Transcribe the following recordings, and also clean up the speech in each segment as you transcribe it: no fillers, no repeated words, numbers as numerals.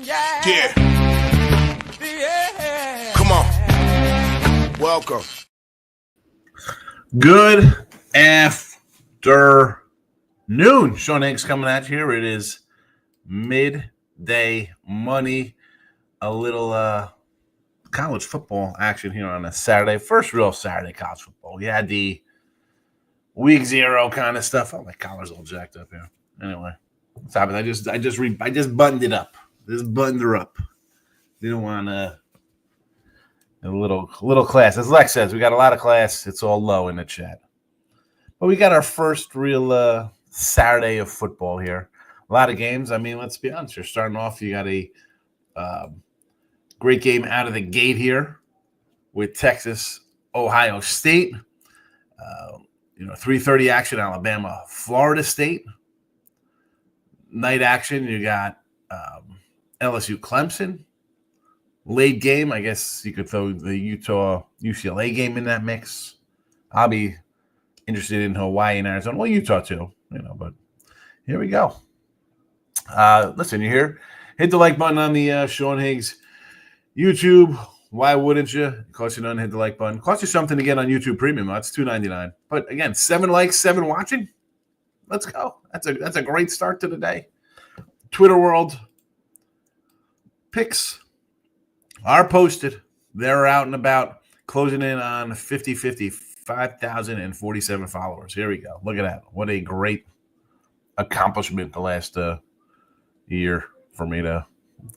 Yeah. Come on. Welcome. Good afternoon. Sean Higgs coming at you here. It is midday money. A little college football action here on a Saturday. First real Saturday college football. You had the week 0 kind of stuff. Oh, my collar's all jacked up here. Anyway, what's happening? I just buttoned it up. Just buttoned her up. Didn't want a little class. As Lex says, we got a lot of class. It's all low in the chat. But we got our first real Saturday of football here. A lot of games. I mean, let's be honest. You're starting off. You got a great game out of the gate here with Texas, Ohio State. 3:30 action, Alabama, Florida State. Night action, you got LSU, Clemson. Late game, I guess you could throw the Utah UCLA game in that mix. I'll be interested in Hawaii and Arizona. Well, Utah too, but here we go. Listen, you hear? Hit the like button on the Sean Higgs YouTube. Why wouldn't you? It costs you nothing. Hit the like button. It costs you something to get on YouTube Premium. That's $2.99. But again, 7 likes, 7 watching. Let's go. That's a great start to the day. Twitter world picks are posted. They're out and about, closing in on 5,047 followers. Here we go. Look at that. What a great accomplishment the last year for me to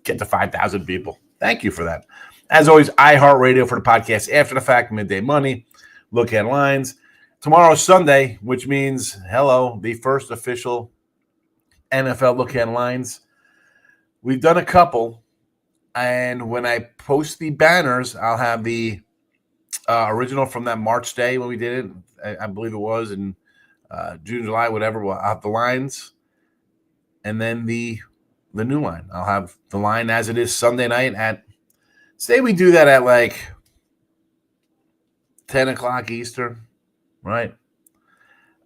get to 5,000 people. Thank you for that. As always, iHeartRadio for the podcast After the Fact, Midday Money, Look at Lines. Tomorrow's Sunday, which means, the first official NFL Look at Lines. We've done a couple, and when I post the banners, I'll have the original from that March day when we did it. I believe it was in June, July, whatever. I'll have the lines, and then the new line. I'll have the line as it is Sunday night at, say we do that at like 10 o'clock Eastern, right?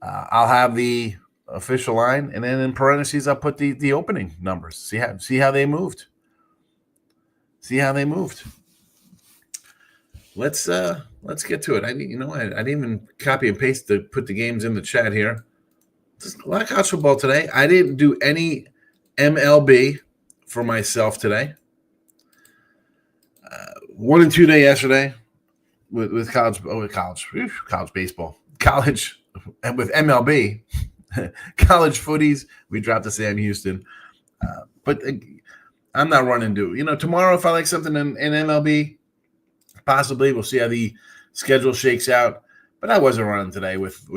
I'll have the official line, and then in parentheses, I'll put the opening numbers. See how they moved. Let's get to it. I didn't even copy and paste to put the games in the chat here. There's a lot of college football today. I didn't do any MLB for myself today. 1 and 2 day yesterday with college baseball, college, and with MLB, college footies. We dropped to Sam Houston, but I'm not running due. Tomorrow if I like something in MLB, possibly we'll see how the schedule shakes out. But I wasn't running today with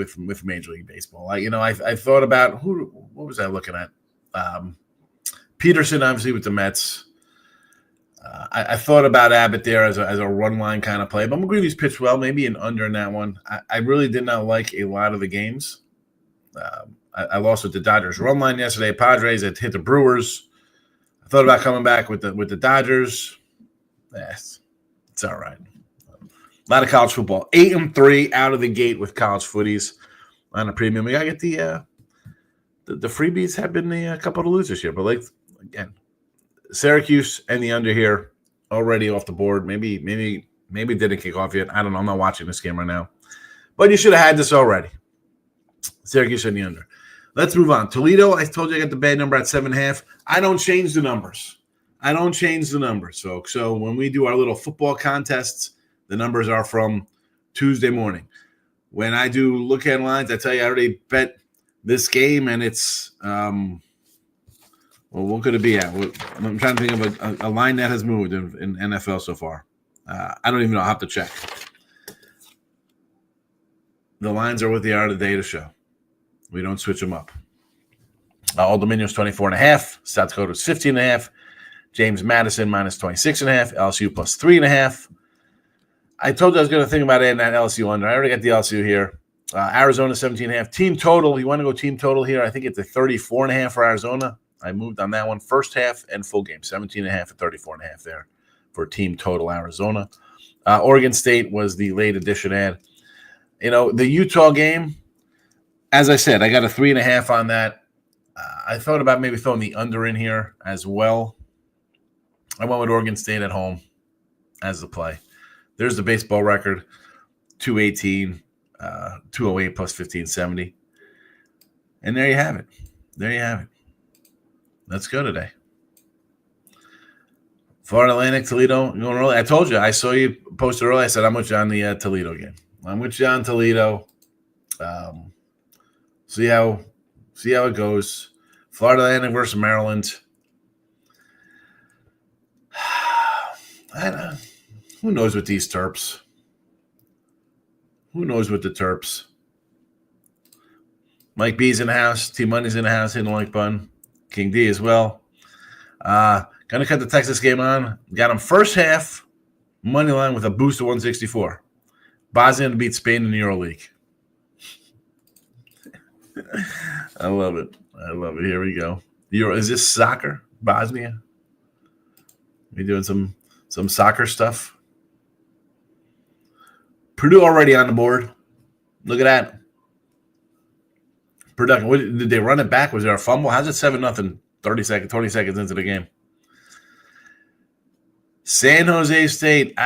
Major League Baseball. I thought about what was I looking at? Peterson, obviously with the Mets. I thought about Abbott there as a run line kind of play, but McGreevy's pitched well, maybe an under in that one. I really did not like a lot of the games. I lost with the Dodgers run line yesterday. Padres had hit the Brewers. I thought about coming back with the Dodgers. Yes, it's all right. A lot of college football. 8-3 out of the gate with college footies on a premium. We gotta get the freebies have been a couple to lose this year, but again. Syracuse and the under here already off the board. Maybe didn't kick off yet. I don't know. I'm not watching this game right now. But you should have had this already. Syracuse and the under. Let's move on. Toledo, I told you I got the bad number at 7.5. I don't change the numbers. So when we do our little football contests, the numbers are from Tuesday morning. When I do look at lines, I tell you I already bet this game, and it's what could it be at? I'm trying to think of a line that has moved in NFL so far. I don't even know. I'll have to check. The lines are what they are today to show. We don't switch them up. Old Dominion's 24.5. South Dakota's 15.5. James Madison minus 26.5. LSU plus 3.5. I told you I was going to think about adding that LSU under. I already got the LSU here. Arizona 17.5. Team total. You want to go team total here? I think it's a 34.5 for Arizona. I moved on that one. First half and full game. 17.5 and 34.5 there for team total Arizona. Oregon State was the late addition ad. The Utah game, as I said, I got a 3.5 on that. I thought about maybe throwing the under in here as well. I went with Oregon State at home as the play. There's the baseball record, 218, 208 plus 1570. And there you have it. There you have it. Let's go today. Florida Atlantic, Toledo, going early. I told you, I saw you posted early. I said, I'm with you on the Toledo game. I'm with you on Toledo. See how it goes. Florida Atlantic versus Maryland. Who knows with these Terps? Who knows with the Terps? Mike B's in the house. T Money's in the house. Hitting the like button. King D as well. Gonna cut the Texas game on. Got him first half money line with a boost of 164. Bosnia to beat Spain in the EuroLeague. I love it. I love it. Here we go. Is this soccer? Bosnia? We doing some soccer stuff. Purdue already on the board. Look at that. Production. Did they run it back? Was there a fumble? How's it 7-0? 20 seconds into the game. San Jose State.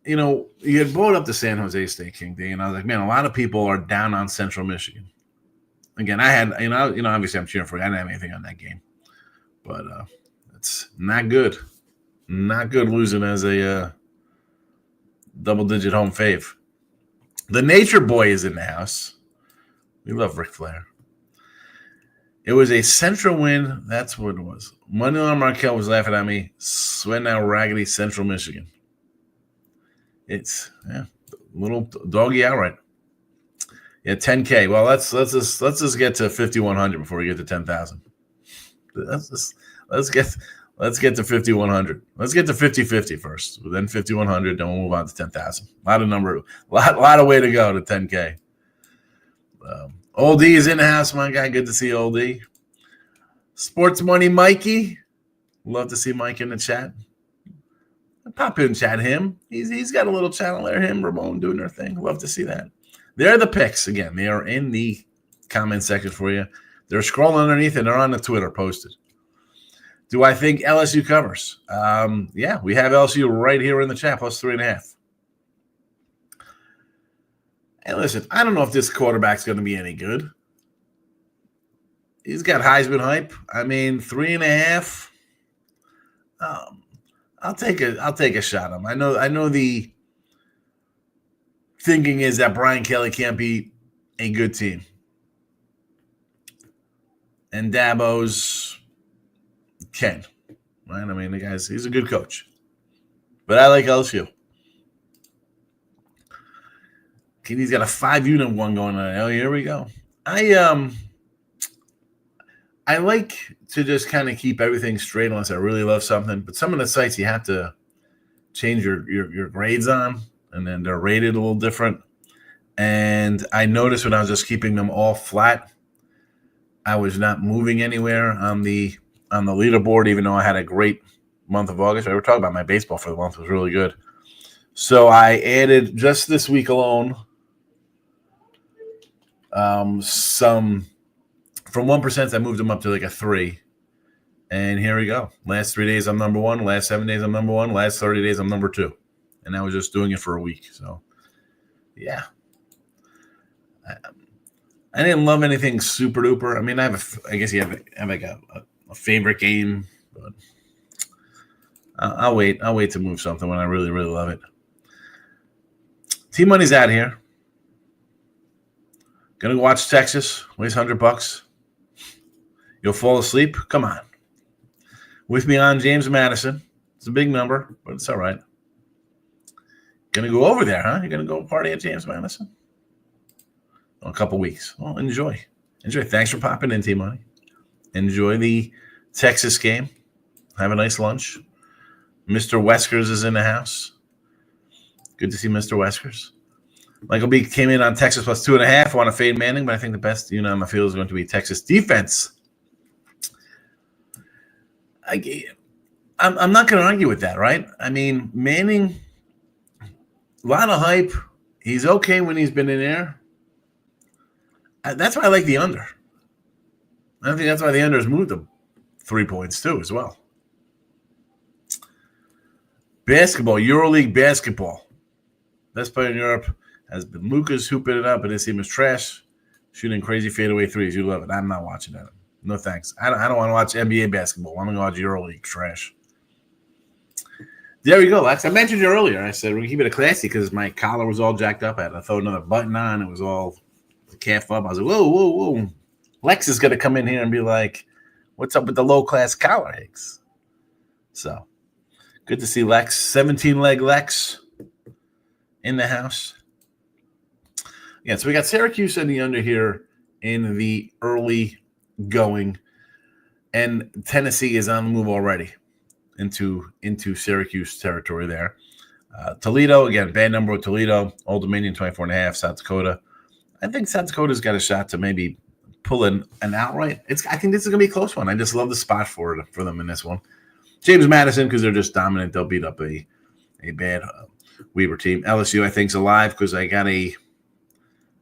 You had brought up the San Jose State, King D, and I was like, man, a lot of people are down on Central Michigan. Again, I had, obviously I'm cheering for you. I didn't have anything on that game, but it's not good. Not good losing as a double-digit home fave. The Nature Boy is in the house. We love Ric Flair. It was a Central win. That's what it was. Moneyline Markel was laughing at me. Sweating out raggedy Central Michigan. It's little doggy outright. Yeah, 10K. Well, let's just get to 5,100 before we get to 10,000. Let's get to 5,100. Let's get to 50-50 first. Then 5,100. Then we'll move on to 10,000. Lot of way to go to 10K. Old D is in the house, my guy. Good to see Old D. Sports Money Mikey. Love to see Mike in the chat. Pop in chat him. He's got a little channel there. Him, Ramon doing their thing. Love to see that. They're the picks. Again, they are in the comment section for you. They're scrolling underneath and they're on the Twitter posted. Do I think LSU covers? Yeah, we have LSU right here in the chat, plus 3.5. And listen, I don't know if this quarterback's going to be any good. He's got Heisman hype. I mean, 3.5. I'll take a shot on him. I know the thinking is that Brian Kelly can't beat a good team. And Dabo's can. Right? I mean, he's a good coach. But I like LSU. He's got a 5-unit one going on. Oh, here we go. I like to just kind of keep everything straight unless I really love something. But some of the sites you have to change your grades on, and then they're rated a little different. And I noticed when I was just keeping them all flat, I was not moving anywhere on the leaderboard, even though I had a great month of August. We were talking about my baseball for the month. It was really good. So I added just this week alone some from 1%. I moved them up to like a 3. And here we go. Last 3 days, I'm number 1. Last 7 days, I'm number 1. Last 30 days, I'm number 2. And I was just doing it for a week. So, yeah. I didn't love anything super duper. I mean, I guess you have like a favorite game, but I'll wait. I'll wait to move something when I really, really love it. T-Money's out here. Gonna go watch Texas. Waste $100. You'll fall asleep? Come on. With me on James Madison. It's a big number, but it's all right. Gonna go over there, huh? You're gonna go party at James Madison? A couple weeks. Well, enjoy. Thanks for popping in, T-Money. Enjoy the Texas game. Have a nice lunch. Mr. Weskers is in the house. Good to see Mr. Weskers. Michael B came in on Texas plus 2.5. I want to fade Manning, but I think the best unit on the field is going to be Texas defense. I'm not going to argue with that, right? I mean, Manning, a lot of hype. He's okay when he's been in there. That's why I like the under. I think that's why the under has moved to 3 points too as well. Basketball, EuroLeague basketball. Best player in Europe has been Lucas hooping it up, and his team is trash, shooting crazy fadeaway threes. You love it. I'm not watching that. No thanks. I don't want to watch NBA basketball. I want to watch EuroLeague trash. There you go, Lex. I mentioned you earlier. I said we keep it a classy because my collar was all jacked up. I had to throw another button on. It was all calf up. I was like, whoa. Lex is going to come in here and be like, what's up with the low-class collar, Higgs? So, good to see Lex. 17-leg Lex in the house. Yeah, so we got Syracuse in the under here in the early going. And Tennessee is on the move already into Syracuse territory there. Toledo, again, bad number with Toledo. Old Dominion, 24.5. South Dakota. I think South Dakota's got a shot to maybe pull an outright. I think this is going to be a close one. I just love the spot for them in this one. James Madison, because they're just dominant. They'll beat up a bad Weaver team. LSU, I think, is alive because I got a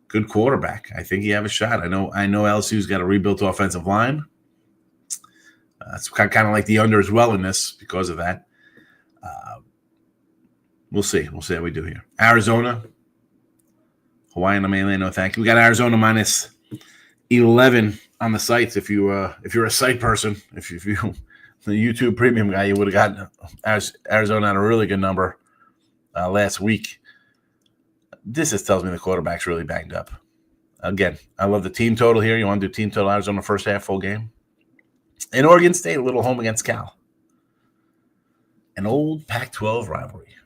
good quarterback. I think you have a shot. I know LSU's got a rebuilt offensive line. It's kind of like the under as well in this because of that. We'll see. We'll see how we do here. Arizona, Hawaii and Melee, no thank you. We got Arizona minus 11 on the sites. If you're a site person, if you the YouTube premium guy, you would have gotten Arizona at a really good number last week. This tells me the quarterback's really banged up. Again, I love the team total here. You want to do team total Arizona first half full game? And Oregon State, a little home against Cal. An old Pac-12 rivalry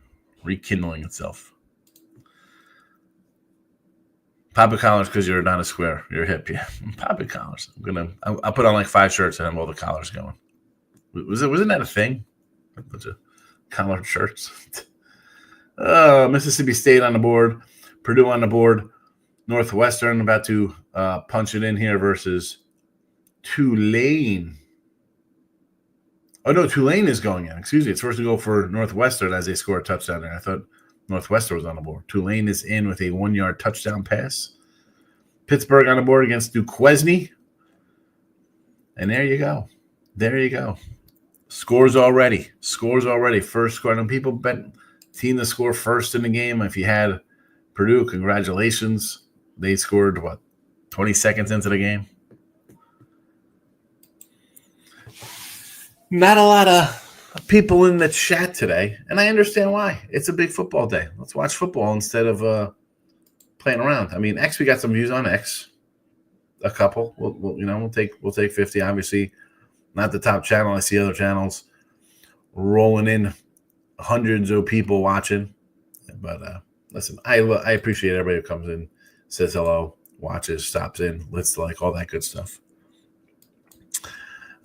rekindling itself. Pop your collars because you're not a square. You're hip, yeah. Pop your collars. I'll put on like 5 shirts and have all the collars going. Wasn't that a thing? A bunch of collared shirts. Mississippi State on the board. Purdue on the board. Northwestern about to punch it in here versus Tulane. Oh, no, Tulane is going in. Excuse me. It's supposed to go for Northwestern as they score a touchdown there. I thought Northwestern was on the board. Tulane is in with a 1-yard touchdown pass. Pittsburgh on the board against Duquesne. And there you go. There you go. Scores already. First score. And people bet team to score first in the game. If you had Purdue, congratulations. They scored, 20 seconds into the game? Not a lot of people in the chat today, and I understand why. It's a big football day. Let's watch football instead of playing around. I mean, X, we got some views on X. A couple. We'll take 50. Obviously, not the top channel. I see other channels rolling in hundreds of people watching. But listen, I appreciate everybody who comes in, says hello, watches, stops in, let's like all that good stuff.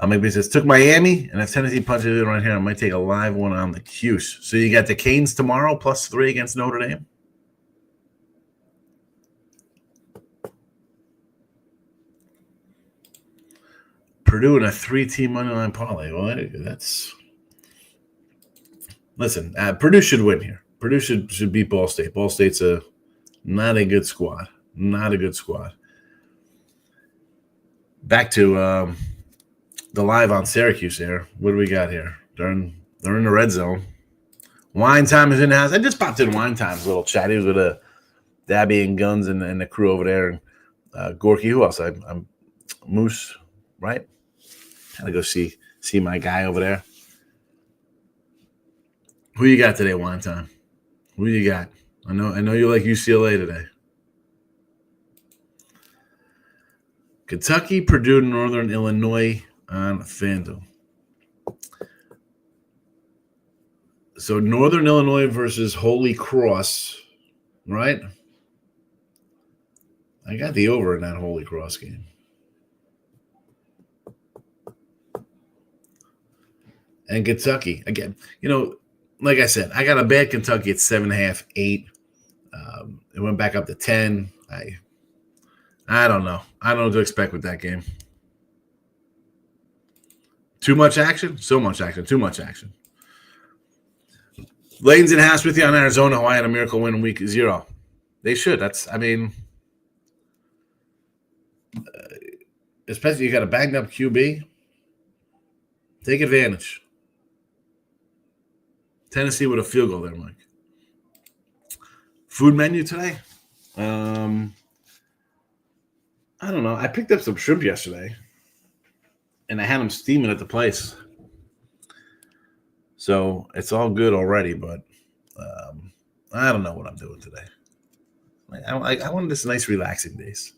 Maybe it says, took Miami, and if Tennessee punches it right here, I might take a live one on the Cuse. So you got the Canes tomorrow, +3 against Notre Dame. Purdue in a 3-team moneyline parlay. Well, that's – listen, Purdue should win here. Purdue should beat Ball State. Ball State's not a good squad. Not a good squad. Back to the live on Syracuse here. What do we got here? They're in the red zone. Wine Time is in the house. I just popped in Wine Time's little chat. He was with Dabby and Guns and the crew over there. And Gorky, who else? I'm Moose, right? Gotta go see my guy over there. Who you got today, Wine Time? Who you got? I know you like UCLA today. Kentucky, Purdue, Northern Illinois on FanDuel. So Northern Illinois versus Holy Cross, right? I got the over in that Holy Cross game. And Kentucky, again, like I said, I got a bad Kentucky at 7.5, 8. It went back up to 10. I don't know. I don't know what to expect with that game. Too much action? So much action. Too much action. Lane's in house with you on Arizona. Hawaii had a miracle win in week 0. They should. Especially you got a banged up QB. Take advantage. Tennessee with a field goal there, Mike. Food menu today? I don't know. I picked up some shrimp yesterday, and I had them steaming at the place. So it's all good already, but I don't know what I'm doing today. I wanted this nice, relaxing days.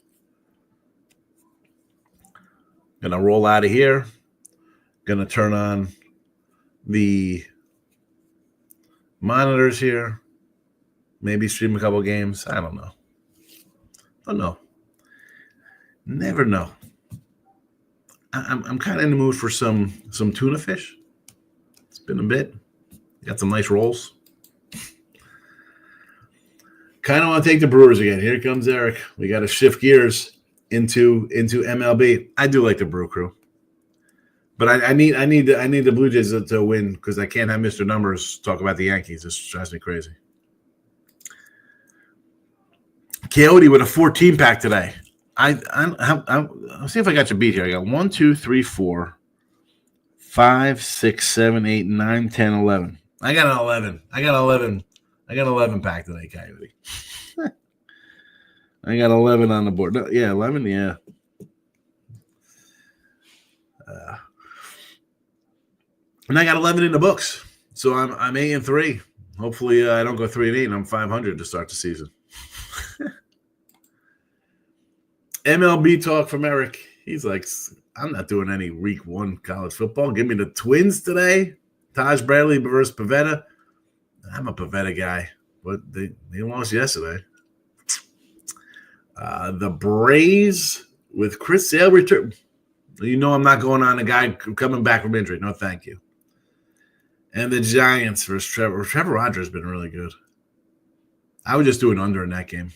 Gonna roll out of here. Gonna turn on the monitors here. Maybe stream a couple games. I don't know. Don't know. Never know. I'm kind of in the mood for some tuna fish. It's been a bit. Got some nice rolls. Kind of want to take the Brewers again. Here comes Eric. We got to shift gears into MLB. I do like the Brew Crew, but I need the Blue Jays to win because I can't have Mr. Numbers talk about the Yankees. This drives me crazy. Coyote with a 14-pack today. I'll see if I got you beat here. I got 1, 2, 3, 4, 5, 6, 7, 8, 9, 10, 11. I got an 11. I got 11 pack today, Coyote. I got 11 on the board. No, yeah, 11. Yeah. And I got 11 in the books, so I'm 8-3. Hopefully, I don't go 3-8. And I'm 500 to start the season. MLB talk from Eric. He's like, I'm not doing any week 1 college football. Give me the Twins today. Taj Bradley versus Pavetta. I'm a Pavetta guy, but they lost yesterday. The Braves with Chris Sale return. You know I'm not going on a guy coming back from injury. No, thank you. And the Giants versus Trevor. Trevor Rogers has been really good. I would just do an under in that game.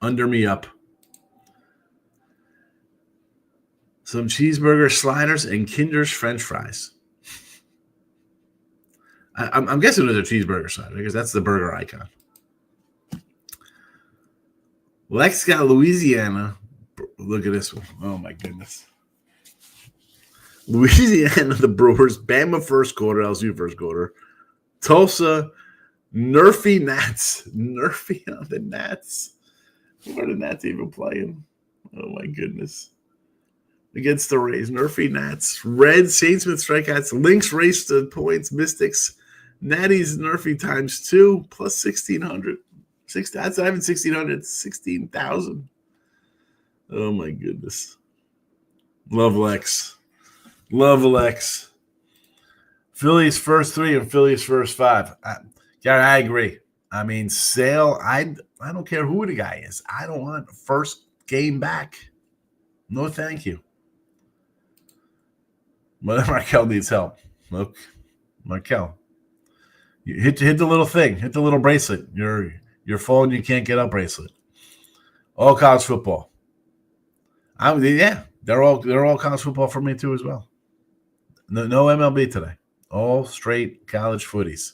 Under me up. Some cheeseburger sliders and Kinder's French fries. I'm guessing there's a cheeseburger slider because that's the burger icon. Lex got Louisiana. Look at this one. Oh, my goodness. Louisiana, the Brewers. Bama first quarter, LSU first quarter. Tulsa, Nerfy Nats. Nerfy on the Nats. Who are the Nats even playing? Oh, my goodness. Against the Rays. Nerfy Nats. Reds, Saint Smith strikeouts. Lynx race to points. Mystics. Natty's Nerfy times 2 plus 1,600. That's not even 1,600. 16,000. Oh, my goodness. Love Lex. Love Lex. Phillies first 3 and Phillies first 5. I agree. I mean, Sale, I don't care who the guy is. I don't want first game back. No, thank you. But Markel needs help. Look, Markel. You hit the little thing. Hit the little bracelet. Your phone, you can't get up bracelet. All college football. They're all college football for me too as well. No MLB today. All straight college footies.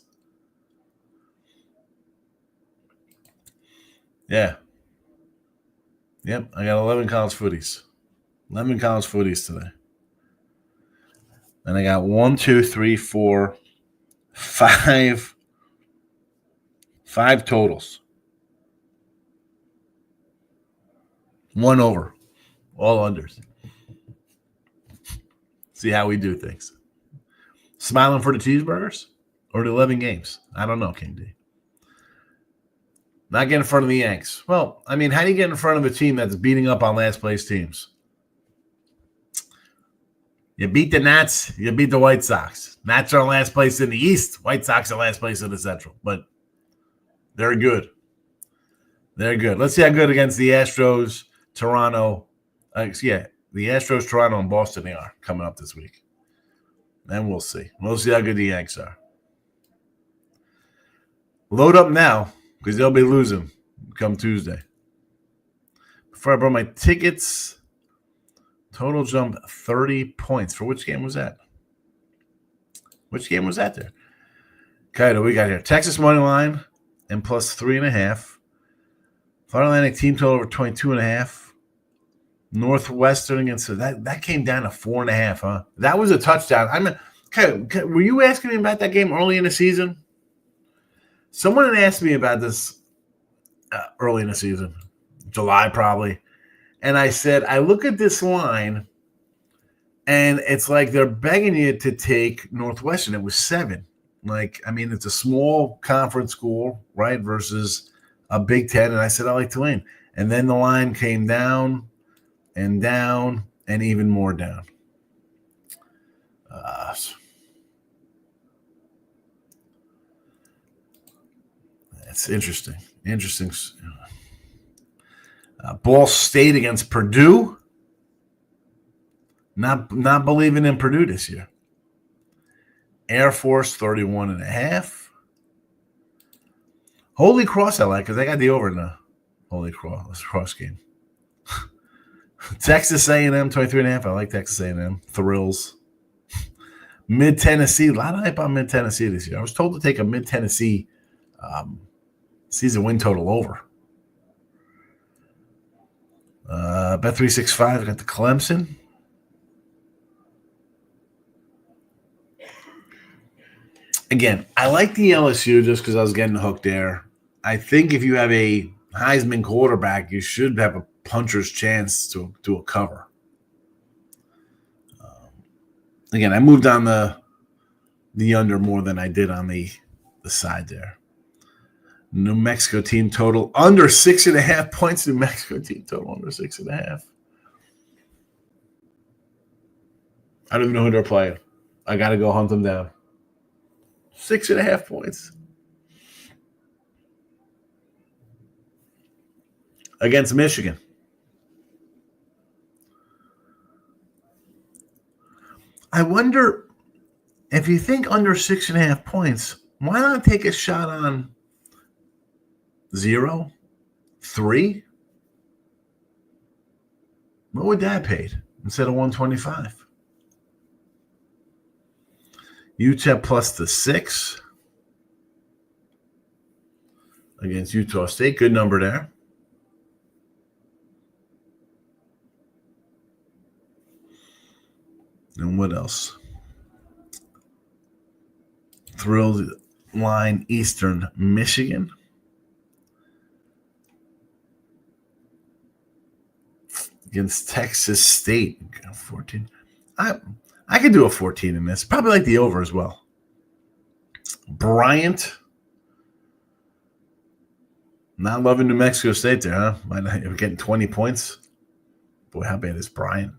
Yeah. Yep, I got 11 college footies. 11 college footies today. And I got 1, 2, 3, 4, 5 totals. 1 over. All unders. See how we do things. Smiling for the cheeseburgers or the 11 games? I don't know, King D. Not get in front of the Yanks. Well, I mean, how do you get in front of a team that's beating up on last place teams? You beat the Nats, you beat the White Sox. Nats are in last place in the East. White Sox are last place in the Central. But they're good. They're good. Let's see how good against the Astros, Toronto. The Astros, Toronto, and Boston they are coming up this week. And we'll see. We'll see how good the Yanks are. Load up now because they'll be losing come Tuesday. Before I brought my tickets, total jump 30 points. For which game was that? Which game was that there? Okay, we got here. Texas money line and plus 3.5. Florida Atlantic team total over 22.5. Northwestern against that came down to 4.5, huh? That was a touchdown. Okay, were you asking me about that game early in the season? Someone had asked me about this early in the season, July probably. And I said, I look at this line, and it's like they're begging you to take Northwestern. It was 7. Like, I mean, it's a small conference school, right, versus a Big Ten. And I said, I like Tulane. And then the line came down and even more down. It's interesting. Ball State against Purdue. Not believing in Purdue this year. Air Force 31.5. Holy Cross I like because I got the over in the Holy Cross game. Texas A&M 23.5. I like Texas A&M. Thrills. Mid Tennessee. A lot of hype on Mid Tennessee this year. I was told to take a Mid Tennessee season win total over. Bet365. I got the Clemson. Again, I like the LSU just because I was getting hooked there. I think if you have a Heisman quarterback, you should have a puncher's chance to do a cover. Again, I moved on the under more than I did on the side there. New Mexico team total under 6.5 points. New Mexico team total under 6.5. I don't even know who they're playing. I got to go hunt them down. 6.5 points. Against Michigan. I wonder if you think under 6.5 points, why not take a shot on 0, 3? What would that paid instead of 125? UTEP plus the 6 against Utah State. Good number there. And what else? Thrill line Eastern Michigan. Against Texas State. 14. I could do a 14 in this. Probably like the over as well. Bryant. Not loving New Mexico State there, huh? Might not be getting 20 points. Boy, how bad is Bryant?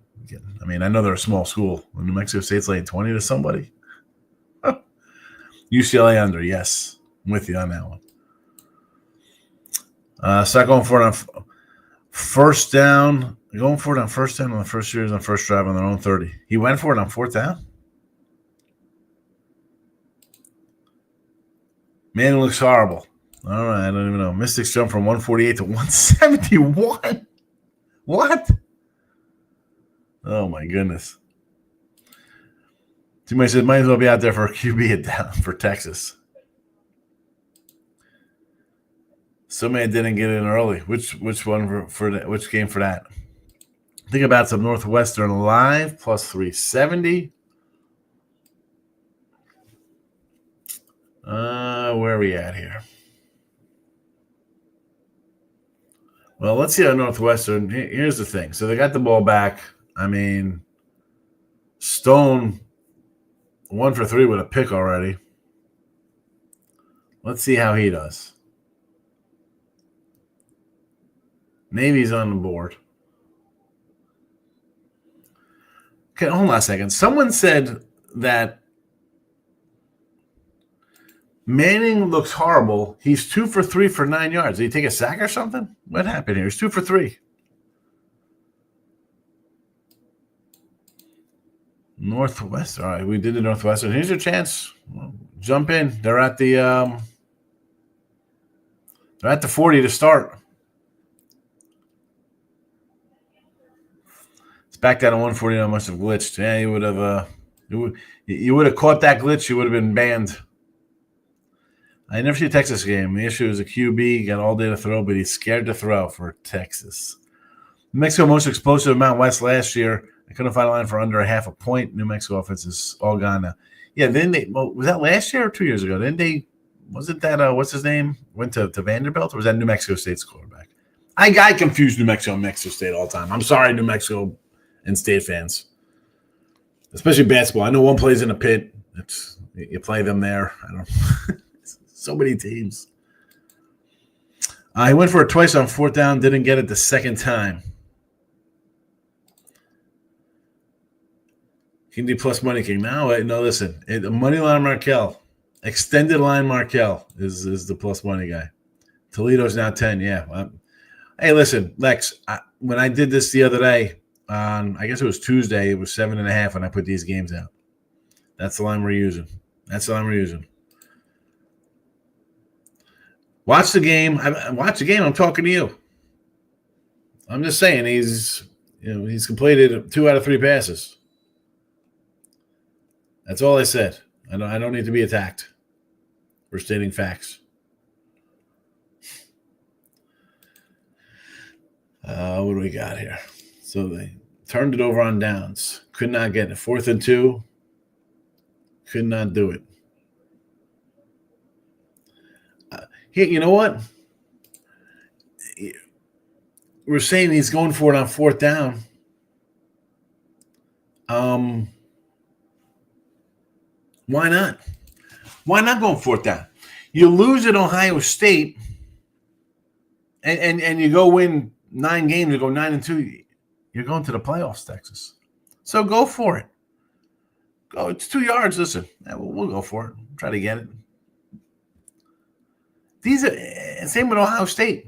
I mean, I know they're a small school. When New Mexico State's laying 20 to somebody. UCLA under, yes. I'm with you on that one. Start going for it on first down. Going for it on first down on the first series on first drive on their own 30. He went for it on fourth down? Man, it looks horrible. All right, I don't even know. Mystics jump from 148 to 171. What? Oh, my goodness. Somebody said, might as well be out there for a QB down for Texas. Somebody didn't get in early. Which one for that? Which game for that? Think about some Northwestern live plus 370. Where are we at here? Well, let's see how Northwestern. Here's the thing. So they got the ball back. I mean, Stone 1 for 3 with a pick already. Let's see how he does. Navy's on the board. Okay, hold on a second. Someone said that Manning looks horrible. He's 2 for 3 for 9 yards. Did he take a sack or something? What happened here? He's 2 for 3. Northwestern. All right, we did the Northwestern. Here's your chance. Jump in. They're at the 40 to start. It's back down to 149. Must have glitched. Yeah, you would have. You would have caught that glitch. You would have been banned. I never see a Texas game. The issue is a QB got all day to throw, but he's scared to throw for Texas. Mexico most explosive Mount West last year. I couldn't find a line for under a half a point. New Mexico offense is all gone now. Yeah, then was that last year or 2 years ago? Wasn't that, what's his name? Went to Vanderbilt, or was that New Mexico State's quarterback? I confuse New Mexico and Mexico State all the time. I'm sorry, New Mexico and State fans, especially basketball. I know one plays in a pit. You play them there. I don't so many teams. He went for it twice on fourth down, didn't get it the second time. King D plus money king. No, listen. Money line Markel. Extended line Markel is the plus money guy. Toledo's now 10. Yeah. Hey, listen, Lex, when I did this the other day, I guess it was Tuesday, it was 7.5 when I put these games out. That's the line we're using. Watch the game. I'm talking to you. I'm just saying he's completed 2 out of 3 passes. That's all I said. I don't need to be attacked for stating facts. What do we got here? So they turned it over on downs. Could not get it. 4th and 2. Could not do it. Here, you know what? We're saying he's going for it on 4th down. Why not? Why not go on 4th down? You lose at Ohio State, and you go win 9 games. You go 9-2. You're going to the playoffs, Texas. So go for it. Go. It's 2 yards. Listen, we'll go for it. Try to get it. These are same with Ohio State.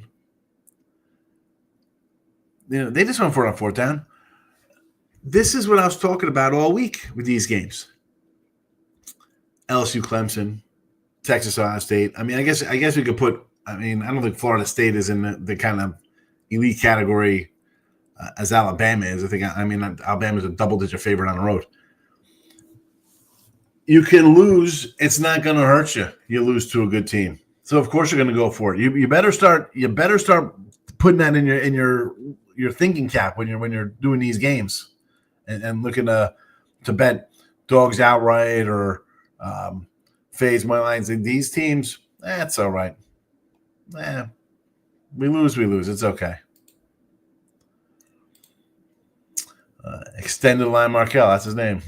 They just went for it on 4th down. This is what I was talking about all week with these games. LSU, Clemson, Texas, Ohio State. I mean, I guess we could put. I mean, I don't think Florida State is in the kind of elite category as Alabama is. Alabama's a double-digit favorite on the road. You can lose. It's not going to hurt you. You lose to a good team. So of course you're going to go for it. You better start putting that in your thinking cap when you're doing these games, and looking to bet dogs outright or phase my lines. These teams, that's all right. We lose. It's okay. Extended line Markel, that's his name.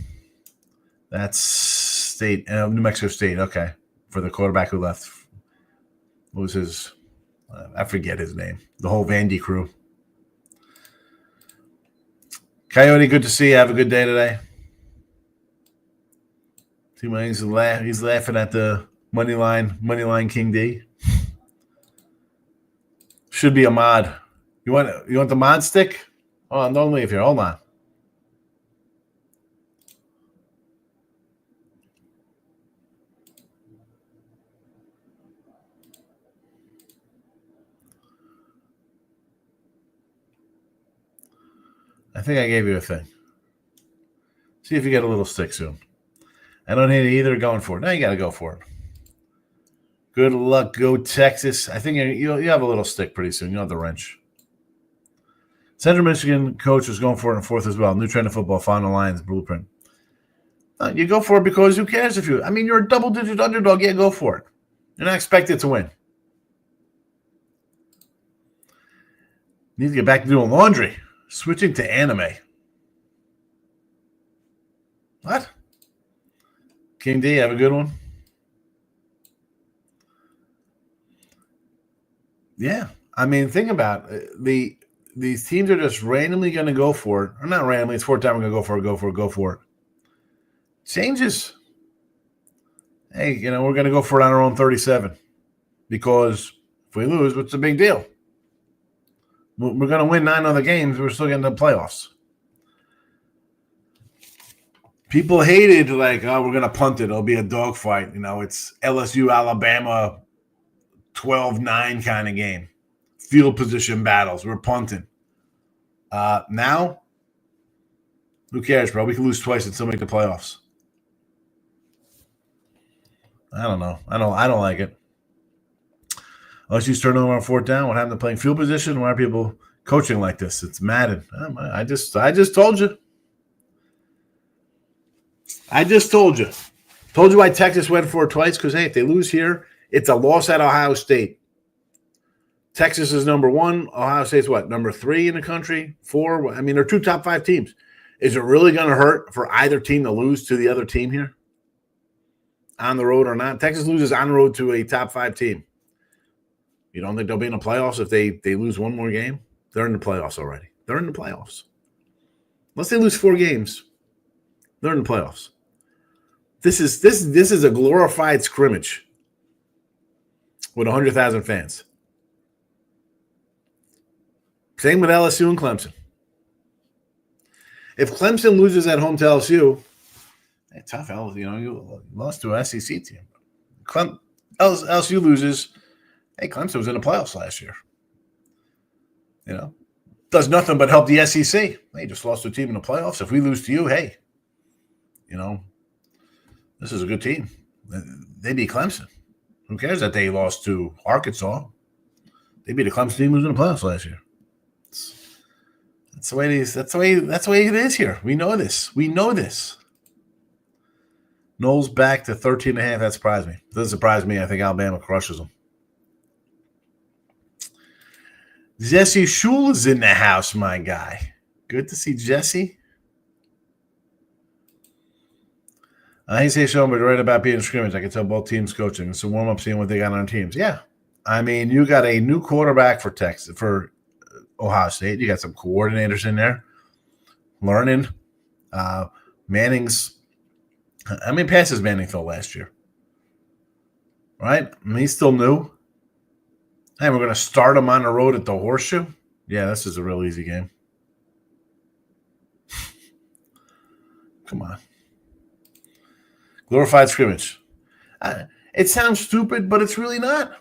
That's State, New Mexico State. Okay, for the quarterback who left. What was his? I forget his name. The whole Vandy crew. Coyote, good to see you. Have a good day today. See, he's laughing at the money line King D. Should be a mod. You want the mod stick? Oh, don't leave here. Hold on. I think I gave you a thing. See if you get a little stick soon. I don't need it either. Going for it. Now you got to go for it. Good luck. Go Texas. I think you'll have a little stick pretty soon. You'll have the wrench. Central Michigan coach was going for it in 4th as well. New trend of football. Final lines. Blueprint. You go for it because who cares if you – I mean, you're a double-digit underdog. Yeah, go for it. You're not expected to win. Need to get back to doing laundry. Switching to anime. What? King D, have a good one? Yeah. I mean, think about it. These teams are just randomly going to go for it. Or not randomly. It's 4th time we're going to go for it. Changes. Hey, we're going to go for it on our own 37. Because if we lose, what's the big deal? We're going to win 9 other games. We're still getting the playoffs. People hated we're going to punt it. It'll be a dogfight. It's LSU, Alabama, 12-9 kind of game. Field position battles. We're punting. Now, who cares, bro? We can lose twice and still make the playoffs. I don't know. I don't like it. LSU's turning over on 4th down. What happened to playing field position? Why are people coaching like this? It's Madden. I just told you. I just told you. Told you why Texas went for it twice because, hey, if they lose here, it's a loss at Ohio State. Texas is number 1. Ohio State's what? Number 3 in the country? 4? I mean, they're 2 top 5 teams. Is it really going to hurt for either team to lose to the other team here? On the road or not? Texas loses on the road to a top 5 team. You don't think they'll be in the playoffs if they lose one more game? They're in the playoffs already. They're in the playoffs. Unless they lose 4 games, they're in the playoffs. This is a glorified scrimmage with 100,000 fans. Same with LSU and Clemson. If Clemson loses at home to LSU, hey, tough LSU. You lost to an SEC team. LSU loses. Hey, Clemson was in the playoffs last year. Does nothing but help the SEC. They just lost to a team in the playoffs. If we lose to you, hey, this is a good team. They beat Clemson. Who cares that they lost to Arkansas? They beat a Clemson team who was in the playoffs last year. That's the way it is. That's the way it is here. We know this. Knowles back to 13.5. That surprised me. Doesn't surprise me. I think Alabama crushes them. Jesse Shule is in the house, my guy. Good to see Jesse. I say so, but right about being scrimmage. I can tell both teams coaching. It's a warm-up, seeing what they got on their teams. Yeah. I mean, you got a new quarterback for Texas, for Ohio State. You got some coordinators in there learning. Manning's – how many passes Manning threw last year? Right? I mean, he's still new. Hey, we're going to start him on the road at the Horseshoe? Yeah, this is a real easy game. Come on. Glorified scrimmage. It sounds stupid, but it's really not.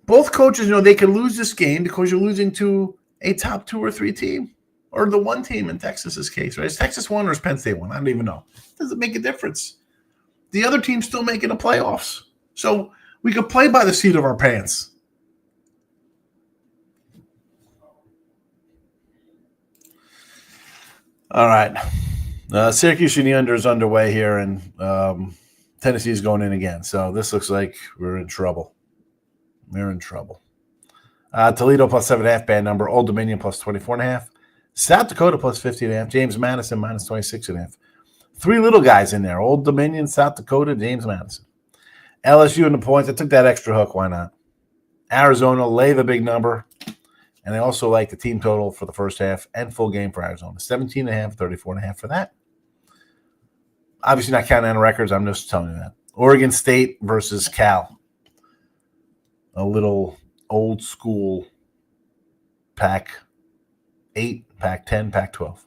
Both coaches know they can lose this game because you're losing to a top 2 or 3 team, or the one team in Texas's case, right? Is Texas one or is Penn State one? I don't even know. Doesn't make a difference. The other team's still making the playoffs. So we could play by the seat of our pants. All right. Syracuse and the under is underway here, and Tennessee is going in again. So this looks like we're in trouble. Toledo plus 7.5, bad number. Old Dominion plus 24.5. South Dakota plus 50.5. James Madison minus 26.5. 3 little guys in there. Old Dominion, South Dakota, James Madison. LSU in the points. I took that extra hook. Why not? Arizona, lay the big number. And I also like the team total for the first half and full game for Arizona. 17.5, 34.5 for that. Obviously not counting on records. I'm just telling you that. Oregon State versus Cal. A little old school Pac-8, Pac-10, Pac-12.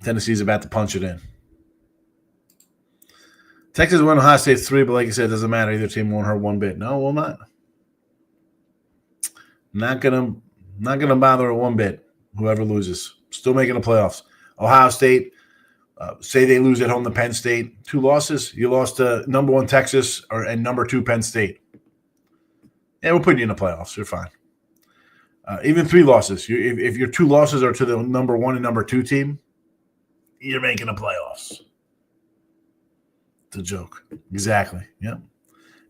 Tennessee's about to punch it in. Texas won Ohio State 3, but like I said, it doesn't matter. Either team won't hurt one bit. No, will not. Not gonna bother one bit. Whoever loses, still making the playoffs. Ohio State, say they lose at home to Penn State, 2 losses. You lost to number 1 Texas and number 2 Penn State. Yeah, we'll put you in the playoffs. You're fine. Even 3 losses. If your 2 losses are to the number 1 and number 2 team, you're making the playoffs. It's a joke. Exactly. Yep.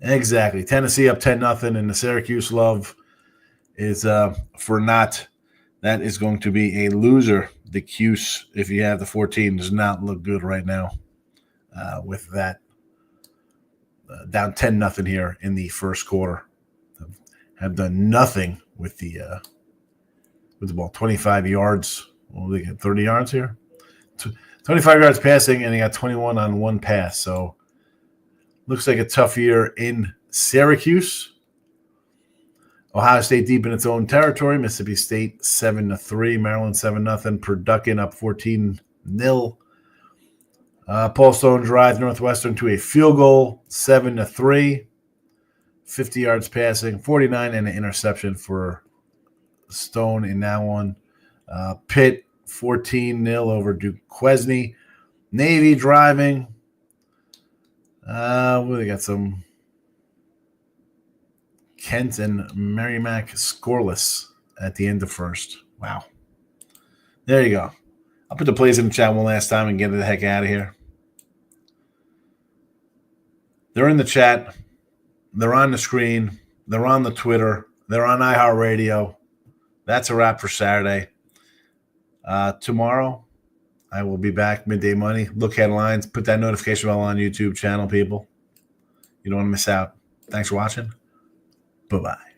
Exactly. Tennessee up 10-0, and the Syracuse love is for not. That is going to be a loser. The Cuse, if you have the 14, does not look good right now with that. Down 10-0 here in the first quarter. Have done nothing with the ball. 25 yards. What they get? 30 yards here? 25 yards passing, and he got 21 on 1 pass. So looks like a tough year in Syracuse. Ohio State deep in its own territory. Mississippi State 7-3. Maryland 7-0. Purdue up 14-0. Paul Stone drives Northwestern to a field goal, 7-3. 50 yards passing, 49, and an interception for Stone in that one. Pitt 14-0 over Duquesne. Navy driving. They got some Kent and Merrimack scoreless at the end of first. Wow. There you go. I'll put the plays in the chat one last time and get the heck out of here. They're in the chat. They're on the screen. They're on the Twitter. They're on iHeartRadio. That's a wrap for Saturday. Tomorrow, I will be back, Midday Money. Look headlines. Put that notification bell on YouTube channel, people. You don't want to miss out. Thanks for watching. Bye-bye.